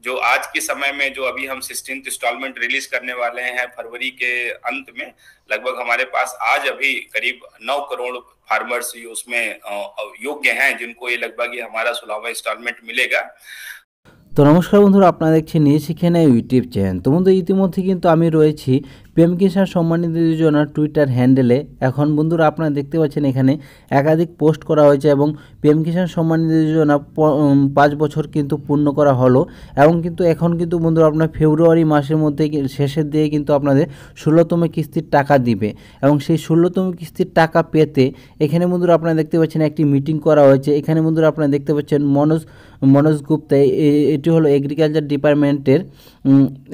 जो आज के समय में जो अभी हम 16th इंस्टॉलमेंट रिलीज करने वाले हैं फरवरी के अंत में, लगभग हमारे पास आज अभी करीब 9 करोड़ फार्मर्स उसमें योग्य हैं, जिनको ये लगभग ये हमारा 16वां इंस्टॉलमेंट मिलेगा। তো নমস্কার বন্ধুরা, আপনারা দেখছেন নিয়ে শিখে নেয় ইউটিউব চ্যানেল। তো বন্ধু ইতিমধ্যে কিন্তু আমি রয়েছি পিএম কিষাণ সম্মান নিধি যোজনার টুইটার হ্যান্ডেলে। এখন বন্ধুরা আপনারা দেখতে পাচ্ছেন এখানে একাধিক পোস্ট করা হয়েছে এবং পিএম কিষাণ সম্মান নিধি যোজনা 5 বছর কিন্তু পূর্ণ করা হলো এবং কিন্তু এখন কিন্তু বন্ধুরা আপনার ফেব্রুয়ারি মাসের মধ্যে শেষের দিকে কিন্তু আপনাদের 16তম কিস্তির টাকা দিবে এবং সেই 16তম কিস্তির টাকা পেতে এখানে বন্ধুরা আপনারা দেখতে পাচ্ছেন একটি মিটিং করা হয়েছে। এখানে বন্ধুরা আপনারা দেখতে পাচ্ছেন মনোজ গুপ্তা, এটি হলো এগ্রিকালচার ডিপার্টমেন্টের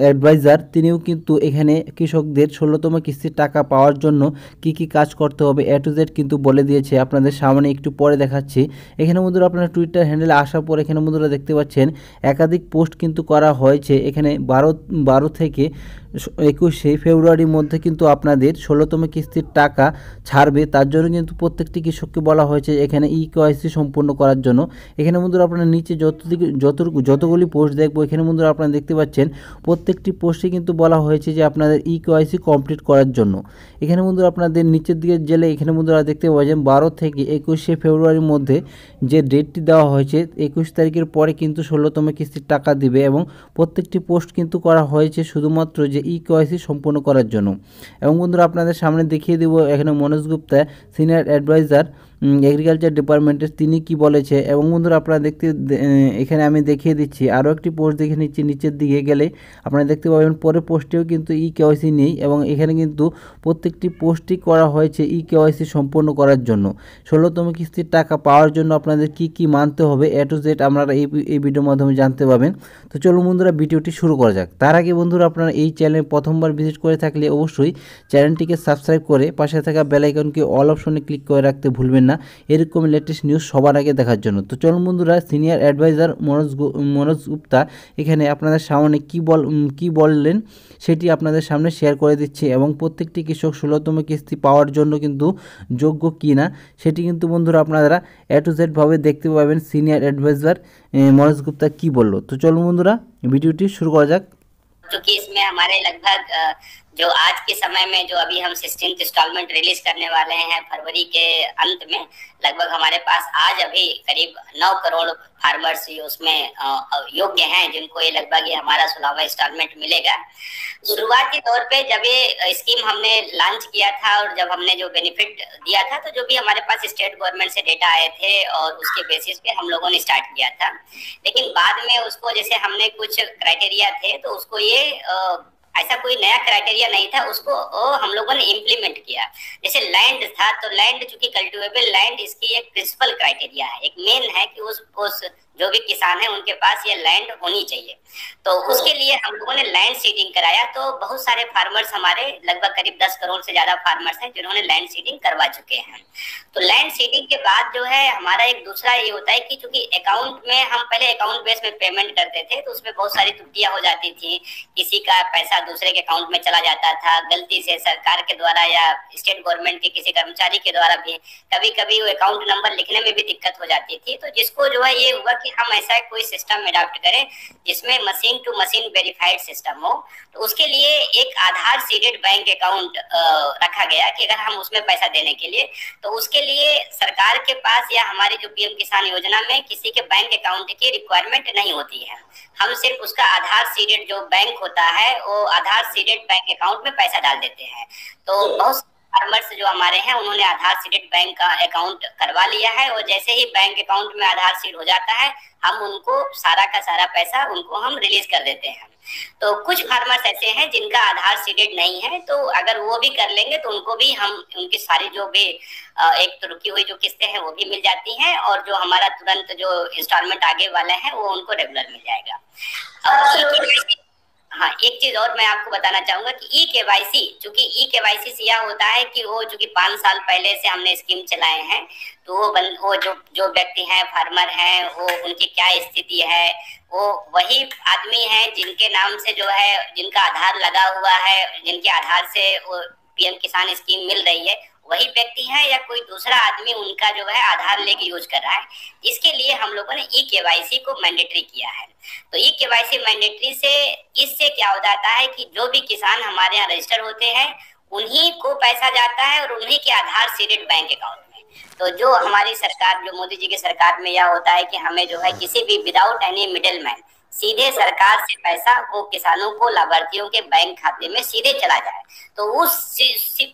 অ্যাডভাইজার। তিনিও কিন্তু এখানে কৃষকদের 16তম কিস্তির টাকা পাওয়ার জন্য কি কি কাজ করতে হবে A to Z কিন্তু বলে দিয়েছে। আপনাদের সামনে একটু পরে দেখাচ্ছি। এখানে বন্ধুরা আপনারা টুইটার হ্যান্ডেলে আসার পর এখানে বন্ধুরা দেখতে পাচ্ছেন একাধিক পোস্ট কিন্তু করা হয়েছে। এখানে 12 থেকে 21 ফেব্রুয়ারির মধ্যে কিন্তু আপনাদের 16তম কিস্তির টাকা ছাড়বে। তার জন্য কিন্তু প্রত্যেকটি কৃষককে বলা হয়েছে এখানে KYC সম্পূর্ণ করার জন্য। এখানে বন্ধুরা আপনারা নিচে যতগুলি পোস্ট দেখবো এখানে বন্ধুরা আপনারা দেখতে পাচ্ছেন প্রত্যেকটি পোস্টে কিন্তু বলা হয়েছে যে আপনাদের KYC কমপ্লিট করার জন্য। এখানে বন্ধুরা আপনাদের নিচের দিকে গেলে এখানে বন্ধুরা দেখতে পাচ্ছেন 12 থেকে 21 ফেব্রুয়ারির মধ্যে যে ডেটটি দেওয়া হয়েছে 21 তারিখের পরে কিন্তু 16তম কিস্তির টাকা দিবে এবং প্রত্যেকটি পোস্ট কিন্তু করা হয়েছে শুধুমাত্র যে KYC সম্পূর্ণ করার জন্য। এবং বন্ধুরা আপনাদের সামনে দেখিয়ে দেব এখানে Manoj Gupta, senior advisor agriculture ডিপার্টমেন্টের, তিনি কি বলেছে। এবং বন্ধুরা আপনারা এখানে আমি দেখিয়ে দিচ্ছি আরও একটি পোস্ট দেখে নিচ্ছি। নিচের দিকে গেলে আপনারা দেখতে পাবেন পরের পোস্টেও কিন্তু KYC নেই এবং এখানে কিন্তু প্রত্যেকটি পোস্টই করা হয়েছে KYC সম্পূর্ণ করার জন্য। 16তম কিস্তির টাকা পাওয়ার জন্য আপনাদের কি কি মানতে হবে A to Z আপনারা এই ভিডিওর মাধ্যমে জানতে পাবেন। তো চলুন বন্ধুরা ভিডিওটি শুরু করা যাক। তার আগে বন্ধুরা আপনারা এই চ্যানেলে প্রথমবার ভিজিট করে থাকলে অবশ্যই চ্যানেলটিকে সাবস্ক্রাইব করে পাশে থাকা বেল আইকনকে অল অপশনে ক্লিক করে রাখতে ভুলবেন না এরকম লেটেস্ট নিউজ সবার আগে দেখার জন্য। তো চলুন বন্ধুরা, সিনিয়র অ্যাডভাইজার মনোজ গুপ্তা এখানে আপনাদের সামনে কি বললেন সেটি আপনাদের সামনে শেয়ার করে দিচ্ছি এবং প্রত্যেকটি কৃষক 16তম কিস্তি পাওয়ার জন্য কিন্তু যোগ্য কি না সেটি কিন্তু বন্ধুরা আপনারা A to Z ভাবে দেখতে পাবেন সিনিয়র অ্যাডভাইজার মনোজ গুপ্তা কি বলল। তো চলুন বন্ধুরা ভিডিওটি শুরু করা যাক। क्योंकि इसमें हमारे लगभग जो आज के समय में जो अभी हम 16th इंस्टॉलमेंट रिलीज करने वाले हैं फरवरी के अंत में, लगभग हमारे पास आज अभी करीब 9 करोड़ फार्मर्स उसमें योग्य हैं, जिनको ये लगभग ये हमारा 16वां इंस्टॉलमेंट मिलेगा। शुरुआती तौर पे जब ये स्कीम हमने लॉन्च किया था और जब हमने जो बेनिफिट दिया था, तो जो भी हमारे पास स्टेट गवर्नमेंट से डेटा आए थे और उसके बेसिस पे हम लोगों ने स्टार्ट किया था। लेकिन बाद में उसको जैसे हमने कुछ क्राइटेरिया थे तो उसको ये ऐसा कोई नया क्राइटेरिया नहीं था, उसको हम लोगों ने इम्प्लीमेंट किया। जैसे लैंड था तो लैंड चूंकि कल्टिवेबल लैंड इसकी एक प्रिंसिपल क्राइटेरिया है, एक मेन है कि उस जो भी किसान है उनके पास ये लैंड होनी चाहिए। तो उसके लिए हम लोगों ने लैंड सीडिंग कराया। तो बहुत सारे फार्मर्स हमारे लगभग करीब 10 करोड़ से ज्यादा फार्मर्स हैं जिन्होंने लैंड सीडिंग करवा चुके हैं। तो लैंड सीडिंग के बाद जो है हमारा एक दूसरा ये होता है कि चूंकि अकाउंट में हम पहले अकाउंट बेस में पेमेंट करते थे तो उसमें बहुत सारी त्रुटियां हो जाती थी, किसी का पैसा दूसरे के अकाउंट में चला जाता था गलती से सरकार के द्वारा या स्टेट गवर्नमेंट के किसी कर्मचारी के द्वारा भी, कभी कभी वो अकाउंट नंबर लिखने में भी दिक्कत हो जाती थी। तो जिसको जो है ये हुआ कि हम ऐसा कोई सिस्टम अडॉप्ट करें जिसमें machine to machine verified system हो। तो उसके लिए एक आधार सीडेड बैंक अकाउंट रखा गया कि अगर हम उसमें पैसा देने के लिए, तो उसके लिए सरकार के पास या हमारी जो पीएम किसान योजना में किसी के बैंक अकाउंट की रिक्वायरमेंट नहीं होती है। हम सिर्फ उसका आधार सीडेड जो बैंक होता है वो आधार सीडेड बैंक अकाउंट में पैसा डाल देते हैं। तो बहुत फार्मर्स जो हमारे हैं उन्होंने आधार सीडेड बैंक का अकाउंट करवा लिया है और जैसे ही बैंक अकाउंट में आधार सीड हो जाता है हम उनको सारा का सारा पैसा उनको हम रिलीज कर देते हैं। तो कुछ फार्मर्स ऐसे हैं जिनका आधार सीडेड नहीं है, तो अगर वो भी कर लेंगे तो उनको भी हम उनकी सारी जो भी एक तो रुकी हुई जो किस्तें हैं वो भी मिल जाती हैं और जो हमारा तुरंत जो इंस्टॉलमेंट आगे वाला है वो उनको रेगुलर मिल जाएगा। हाँ, एक चीज और मैं आपको बताना चाहूंगा कि KYC, चूंकि KYC से यह होता है कि वो चूंकि 5 साल पहले से हमने स्कीम चलाए हैं तो वो जो व्यक्ति हैं फार्मर हैं वो उनकी क्या स्थिति है, वो वही आदमी हैं जिनके नाम से जो है जिनका आधार लगा हुआ है, जिनके आधार से वो पीएम किसान स्कीम मिल रही है, वही व्यक्ति है या कोई दूसरा आदमी उनका जो है आधार लेके यूज कर रहा है। इसके लिए हम लोगों ने ई केवाईसी को मैंडेटरी किया है। तो ई केवाईसी मैंडेटरी से इससे क्या हो जाता है कि जो भी किसान हमारे यहाँ रजिस्टर होते हैं उन्हीं को पैसा जाता है और उन्हीं के आधार सीडेड बैंक अकाउंट में। तो जो हमारी सरकार, जो मोदी जी की सरकार में यह होता है कि हमें जो है किसी भी विदाउट एनी मिडिल मैन सीधे सरकार से पैसा वो किसानों को, लाभार्थियों के बैंक खाते में सीधे चला जाए, तो उस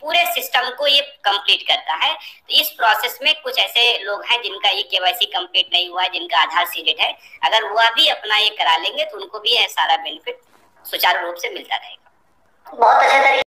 पूरे सिस्टम को ये कंप्लीट करता है। तो इस प्रोसेस में कुछ ऐसे लोग हैं जिनका ये केवाईसी कंप्लीट नहीं हुआ है, जिनका आधार सीडेड है, अगर वह भी अपना ये करा लेंगे तो उनको भी सारा बेनिफिट सुचारू रूप से मिलता रहेगा। बहुत अच्छा तरीका